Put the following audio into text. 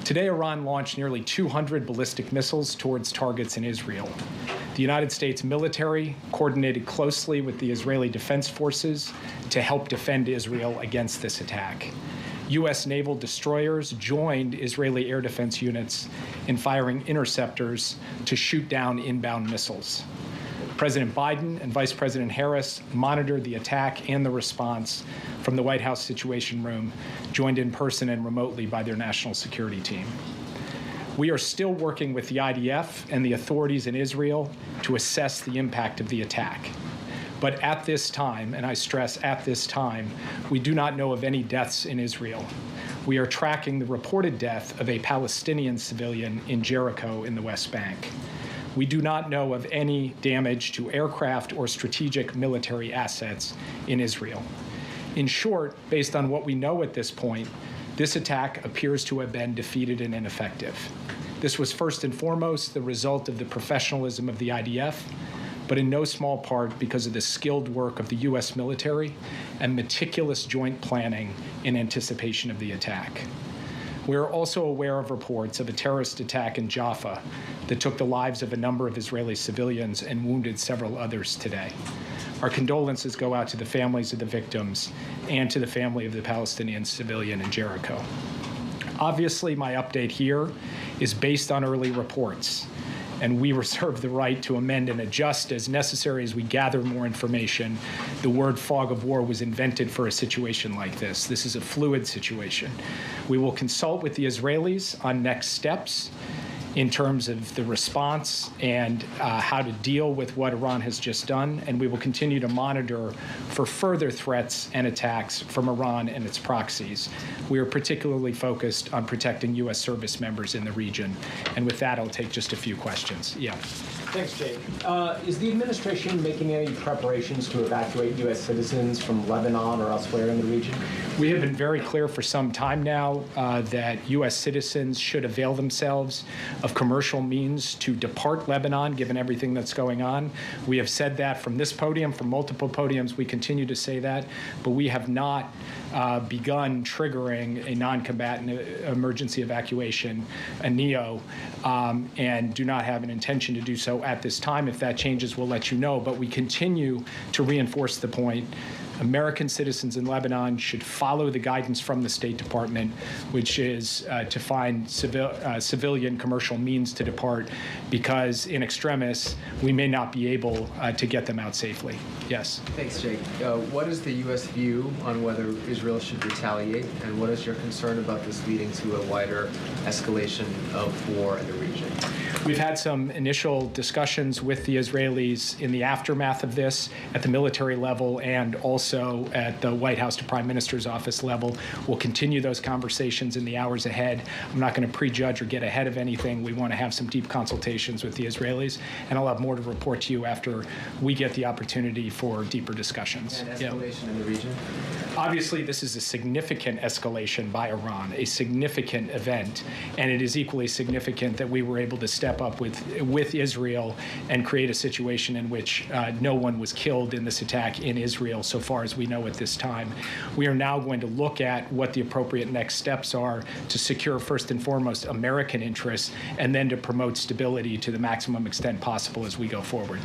Today, Iran launched nearly 200 ballistic missiles towards targets in Israel. The United States military coordinated closely with the Israeli Defense Forces to help defend Israel against this attack. U.S. naval destroyers joined Israeli air defense units in firing interceptors to shoot down inbound missiles. President Biden and Vice President Harris monitored the attack and the response from the White House Situation Room, joined in person and remotely by their national security team. We are still working with the IDF and the authorities in Israel to assess the impact of the attack. But at this time, and I stress at this time, we do not know of any deaths in Israel. We are tracking the reported death of a Palestinian civilian in Jericho in the West Bank. We do not know of any damage to aircraft or strategic military assets in Israel. In short, based on what we know at this point, this attack appears to have been defeated and ineffective. This was first and foremost the result of the professionalism of the IDF, but in no small part because of the skilled work of the U.S. military and meticulous joint planning in anticipation of the attack. We are also aware of reports of a terrorist attack in Jaffa that took the lives of a number of Israeli civilians and wounded several others today. Our condolences go out to the families of the victims and to the family of the Palestinian civilian in Jericho. Obviously, my update here is based on early reports, and we reserve the right to amend and adjust as necessary as we gather more information. The word fog of war was invented for a situation like this. This is a fluid situation. We will consult with the Israelis on next steps in terms of the response and how to deal with what Iran has just done, and we will continue to monitor for further threats and attacks from Iran and its proxies. We are particularly focused on protecting U.S. service members in the region. And with that, I'll take just a few questions. Yeah. Thanks, Jake. Is the administration making any preparations to evacuate U.S. citizens from Lebanon or elsewhere in the region? We have been very clear for some time now that U.S. citizens should avail themselves of commercial means to depart Lebanon, given everything that's going on. We have said that from this podium, from multiple podiums. We continue to say that, but we have not begun triggering a non-combatant emergency evacuation, a NEO, and do not have an intention to do so at this time. If that changes, we'll let you know. But we continue to reinforce the point. American citizens in Lebanon should follow the guidance from the State Department, which is to find civilian commercial means to depart, because in extremis, we may not be able to get them out safely. Yes. Thanks, Jake. What is the U.S. view on whether Israel should retaliate, and what is your concern about this leading to a wider escalation of war in the region? We've had some initial discussions with the Israelis in the aftermath of this at the military level and also at the White House to Prime Minister's office level. We'll continue those conversations in the hours ahead. I'm not going to prejudge or get ahead of anything. We want to have some deep consultations with the Israelis, and I'll have more to report to you after we get the opportunity for deeper discussions. And escalation in the region? Obviously, this is a significant escalation by Iran, a significant event, and it is equally significant that we were able to step up with Israel and create a situation in which no one was killed in this attack in Israel so far as we know at this time. We are now going to look at what the appropriate next steps are to secure first and foremost American interests and then to promote stability to the maximum extent possible as we go forward.